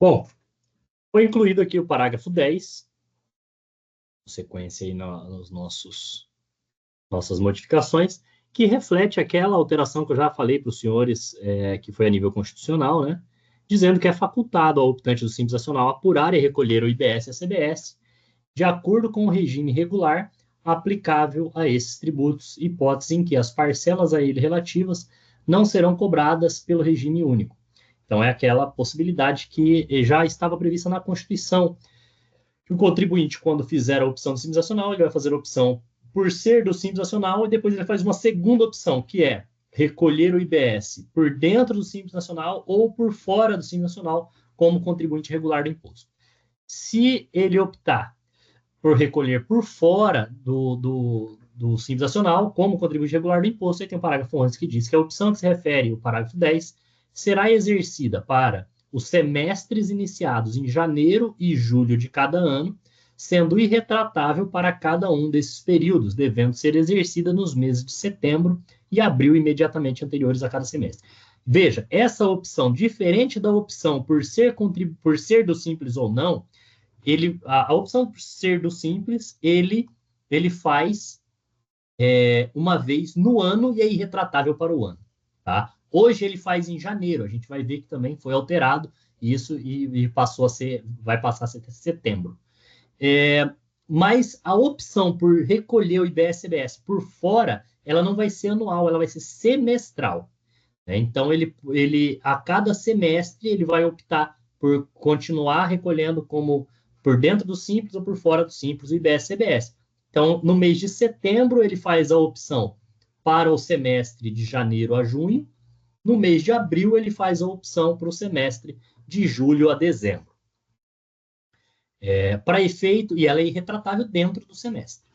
Bom, foi incluído aqui o parágrafo 10, sequência aí nos nossas modificações, que reflete aquela alteração que eu já falei para os senhores, que foi a nível constitucional, né? Dizendo que é facultado ao optante do Simples Nacional apurar e recolher o IBS e a CBS de acordo com o regime regular aplicável a esses tributos, hipótese em que as parcelas a ele relativas não serão cobradas pelo regime único. Então, é aquela possibilidade que já estava prevista na Constituição, que o contribuinte, quando fizer a opção do Simples Nacional, ele vai fazer a opção por ser do Simples Nacional e depois ele faz uma segunda opção, que é recolher o IBS por dentro do Simples Nacional ou por fora do Simples Nacional como contribuinte regular do imposto. Se ele optar por recolher por fora do Simples Nacional, como contribuinte regular do imposto, aí tem um parágrafo antes que diz que a opção que se refere ao parágrafo 10 será exercida para os semestres iniciados em janeiro e julho de cada ano, sendo irretratável para cada um desses períodos, devendo ser exercida nos meses de setembro e abril imediatamente anteriores a cada semestre. Veja, essa opção, diferente da opção por ser do Simples ou não, a opção por ser do Simples, ele faz uma vez no ano e é irretratável para o ano. Tá? Hoje ele faz em janeiro, a gente vai ver que também foi alterado isso e vai passar a ser setembro. Mas a opção por recolher o IBS-CBS por fora, ela não vai ser anual, ela vai ser semestral. Então, a cada semestre, ele vai optar por continuar recolhendo como por dentro do Simples ou por fora do Simples o IBS-CBS. Então, no mês de setembro, ele faz a opção para o semestre de janeiro a junho. No mês de abril, ele faz a opção para o semestre de julho a dezembro. Para efeito, e ela é irretratável dentro do semestre.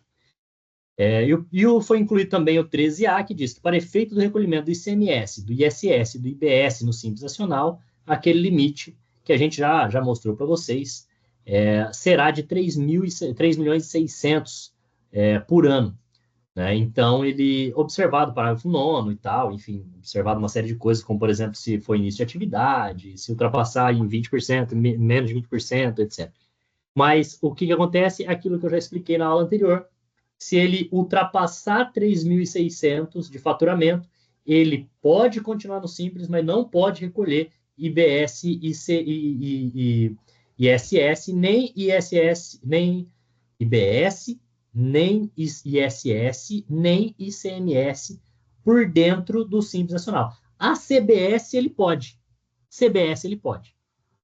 Foi incluído também o 13A, que diz que para efeito do recolhimento do ICMS, do ISS, do IBS no Simples Nacional, aquele limite que a gente já mostrou para vocês, será de 3 milhões e 600 por ano. Né? Então, observado o parágrafo 9º e tal, enfim, observado uma série de coisas, como, por exemplo, se foi início de atividade, se ultrapassar em 20%, menos de 20%, etc. Mas o que acontece é aquilo que eu já expliquei na aula anterior. Se ele ultrapassar 3.600 de faturamento, ele pode continuar no Simples, mas não pode recolher IBS, ISS, nem ISS, nem IBS, nem ISS, nem ICMS por dentro do Simples Nacional. A CBS ele pode. CBS ele pode,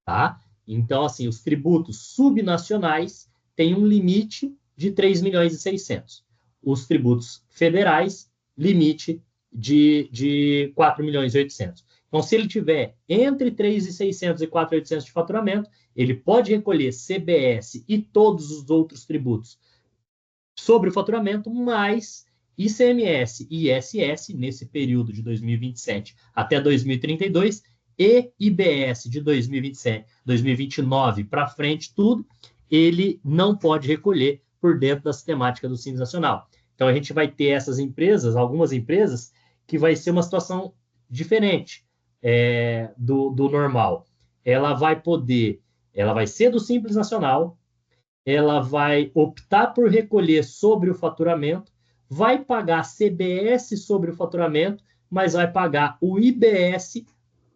tá? Então, assim, os tributos subnacionais têm um limite de 3 milhões e 600. Os tributos federais, limite de 4 milhões e 800. Então, se ele tiver entre 3.600 e 4.800 de faturamento, ele pode recolher CBS e todos os outros tributos sobre o faturamento, mais ICMS e ISS, nesse período de 2027 até 2032, e IBS de 2027, 2029 para frente, tudo, ele não pode recolher por dentro da sistemática do Simples Nacional. Então, a gente vai ter essas empresas, algumas empresas, que vai ser uma situação diferente do normal. Ela vai ser do Simples Nacional, ela vai optar por recolher sobre o faturamento, vai pagar CBS sobre o faturamento, mas vai pagar o IBS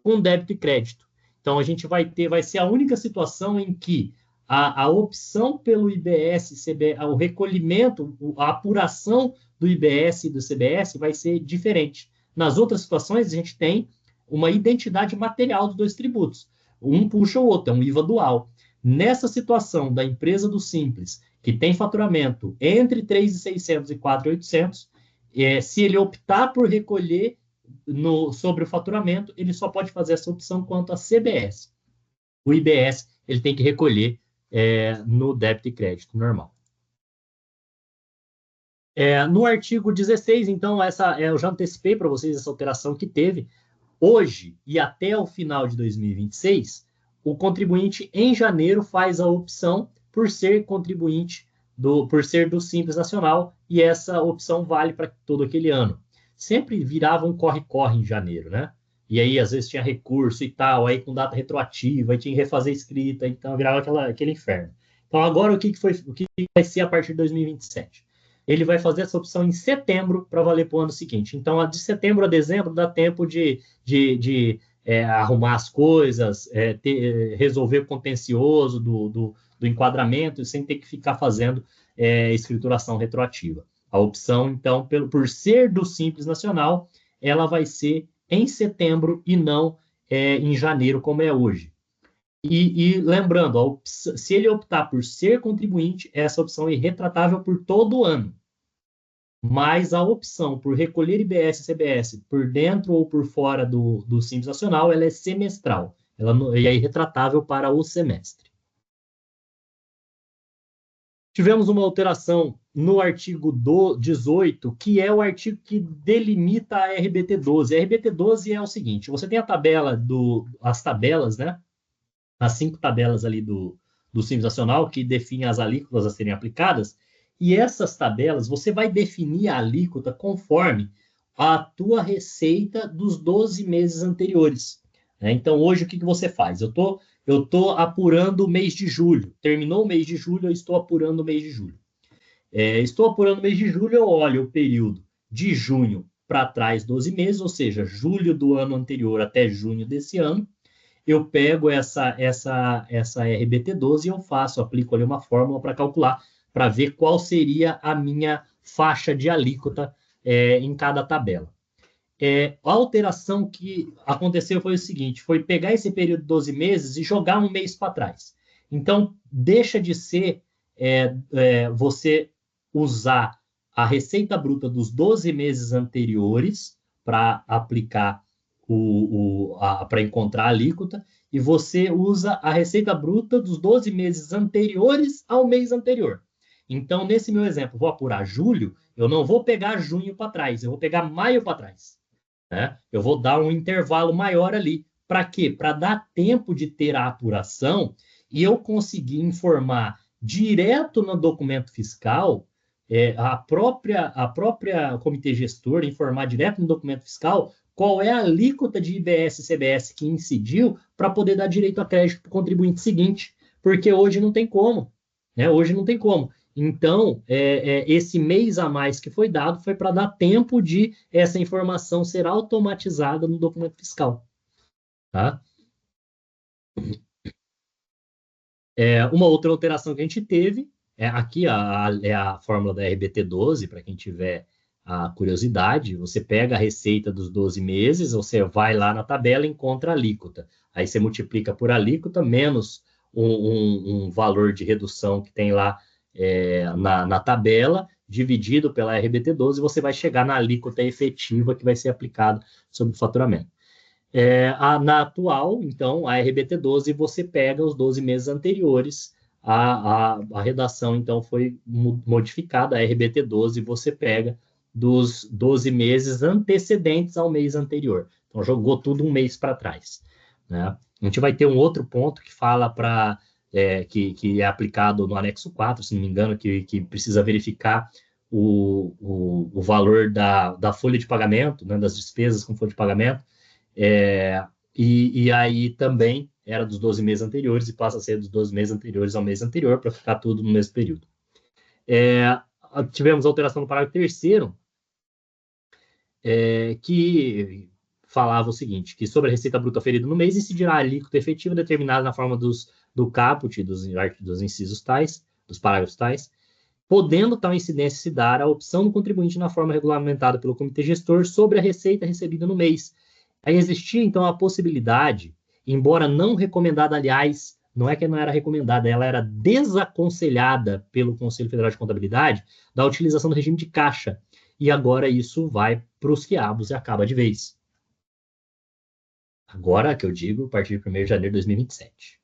com débito e crédito. Então, a gente vai ser a única situação em que a opção pelo IBS, o recolhimento, a apuração do IBS e do CBS vai ser diferente. Nas outras situações, a gente tem uma identidade material dos dois tributos. Um puxa o outro, é um IVA dual. Nessa situação da empresa do Simples, que tem faturamento entre 3.600 e 4.800, se ele optar por recolher sobre o faturamento, ele só pode fazer essa opção quanto a CBS. O IBS, ele tem que recolher no débito e crédito normal. No artigo 16, então, eu já antecipei para vocês essa alteração que teve. Hoje e até o final de 2026, o contribuinte em janeiro faz a opção por ser contribuinte, por ser do Simples Nacional, e essa opção vale para todo aquele ano. Sempre virava um corre-corre em janeiro, né? e aí às vezes tinha recurso e tal, aí com data retroativa, aí tinha que refazer escrita, então virava aquele inferno. Então agora o que vai ser a partir de 2027? Ele vai fazer essa opção em setembro para valer para o ano seguinte. Então, de setembro a dezembro dá tempo de arrumar as coisas, resolver o contencioso do enquadramento, sem ter que ficar fazendo escrituração retroativa. A opção, então, por ser do Simples Nacional, ela vai ser em setembro e não em janeiro, como é hoje. E lembrando, se ele optar por ser contribuinte, essa opção é irretratável por todo o ano. Mas a opção por recolher IBS e CBS por dentro ou por fora do Simples Nacional, ela é semestral. Ela é irretratável para o semestre. Tivemos uma alteração no artigo 18, que é o artigo que delimita a RBT12. A RBT12 é o seguinte, você tem as tabelas, né? As 5 tabelas ali do Simples Nacional, que definem as alíquotas a serem aplicadas, e essas tabelas, você vai definir a alíquota conforme a tua receita dos 12 meses anteriores. Então, hoje, o que você faz? Eu estou apurando o mês de julho. Terminou o mês de julho, eu estou apurando o mês de julho. Estou apurando o mês de julho, eu olho o período de junho para trás, 12 meses, ou seja, julho do ano anterior até junho desse ano. Eu pego essa RBT12 e eu aplico ali uma fórmula para calcular, para ver qual seria a minha faixa de alíquota em cada tabela. A alteração que aconteceu foi o seguinte, foi pegar esse período de 12 meses e jogar um mês para trás. Então, deixa de ser você usar a receita bruta dos 12 meses anteriores para aplicar para encontrar a alíquota, e você usa a receita bruta dos 12 meses anteriores ao mês anterior. Então, nesse meu exemplo, vou apurar julho, eu não vou pegar junho para trás, eu vou pegar maio para trás. Né? Eu vou dar um intervalo maior ali. Para quê? Para dar tempo de ter a apuração e eu conseguir informar direto no documento fiscal, a própria comitê gestor informar direto no documento fiscal qual é a alíquota de IBS e CBS que incidiu para poder dar direito a crédito para o contribuinte seguinte, porque hoje não tem como. Né? Hoje não tem como. Então, esse mês a mais que foi dado foi para dar tempo de essa informação ser automatizada no documento fiscal. Tá? Uma outra alteração que a gente teve, aqui é a fórmula da RBT12, para quem tiver a curiosidade, você pega a receita dos 12 meses, você vai lá na tabela e encontra a alíquota. Aí você multiplica por alíquota, menos um valor de redução que tem lá na tabela, dividido pela RBT12, você vai chegar na alíquota efetiva que vai ser aplicada sobre o faturamento. Na atual, então, a RBT12, você pega os 12 meses anteriores, a redação, então, foi modificada, a RBT12 você pega dos 12 meses antecedentes ao mês anterior. Então, jogou tudo um mês para trás. Né? A gente vai ter um outro ponto que fala que é aplicado no anexo 4, se não me engano, que precisa verificar o valor da folha de pagamento, né, das despesas com folha de pagamento, e aí também era dos 12 meses anteriores e passa a ser dos 12 meses anteriores ao mês anterior, para ficar tudo no mesmo período. Tivemos alteração no parágrafo 3º, que falava o seguinte, que sobre a receita bruta oferida no mês incidirá a alíquota efetiva determinada na forma do caput, dos incisos tais, dos parágrafos tais, podendo tal incidência se dar à opção do contribuinte na forma regulamentada pelo comitê gestor sobre a receita recebida no mês. Aí existia, então, a possibilidade, embora não recomendada, aliás, não é que não era recomendada, ela era desaconselhada pelo Conselho Federal de Contabilidade, da utilização do regime de caixa. E agora isso vai para os quiabos e acaba de vez. Agora, que eu digo, a partir de 1º de janeiro de 2027.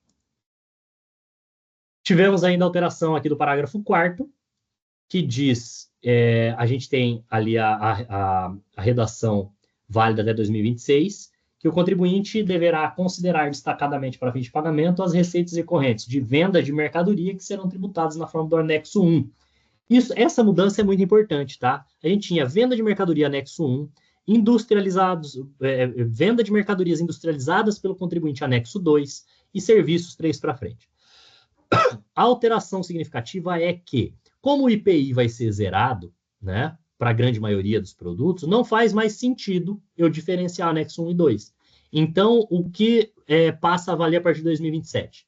Tivemos ainda a alteração aqui do parágrafo 4º, que diz, a gente tem ali a redação válida até 2026, que o contribuinte deverá considerar destacadamente para fins de pagamento as receitas recorrentes de venda de mercadoria que serão tributadas na forma do anexo 1. Essa mudança é muito importante, tá? A gente tinha venda de mercadoria anexo 1, industrializados, venda de mercadorias industrializadas pelo contribuinte, anexo 2, e serviços 3 para frente. A alteração significativa é que, como o IPI vai ser zerado, né, para a grande maioria dos produtos, não faz mais sentido eu diferenciar anexo 1 e 2. Então, o que passa a valer a partir de 2027?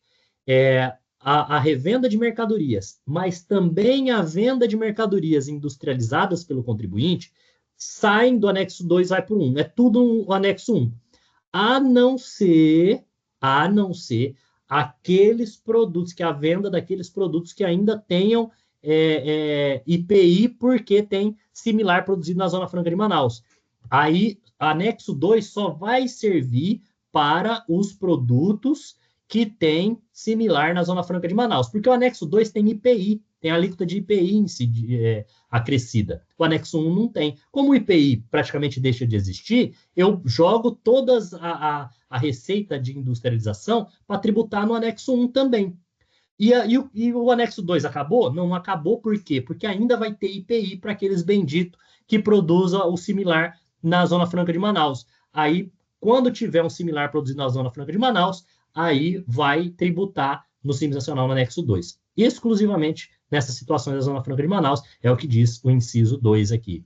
A revenda de mercadorias, mas também a venda de mercadorias industrializadas pelo contribuinte, saem do anexo 2 e vai para o 1. É tudo o anexo 1. A não ser aqueles produtos, que a venda daqueles produtos que ainda tenham IPI, porque tem similar produzido na Zona Franca de Manaus. Aí, anexo 2 só vai servir para os produtos que tem similar na Zona Franca de Manaus, porque o anexo 2 tem IPI, tem a alíquota de IPI acrescida. O anexo 1 não tem. Como o IPI praticamente deixa de existir, eu jogo todas a receita de industrialização para tributar no anexo 1 também. E o anexo 2 acabou? Não acabou, por quê? Porque ainda vai ter IPI para aqueles benditos que produzam o similar na Zona Franca de Manaus. Aí, quando tiver um similar produzido na Zona Franca de Manaus, aí vai tributar no Simples Nacional no anexo 2. Exclusivamente nessas situações da Zona Franca de Manaus, é o que diz o inciso 2 aqui.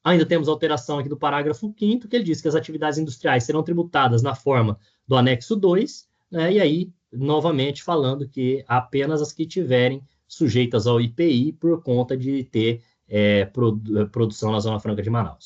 Ainda temos a alteração aqui do parágrafo 5º, que ele diz que as atividades industriais serão tributadas na forma do anexo 2, né, e aí, novamente, falando que apenas as que tiverem sujeitas ao IPI por conta de ter produção na Zona Franca de Manaus.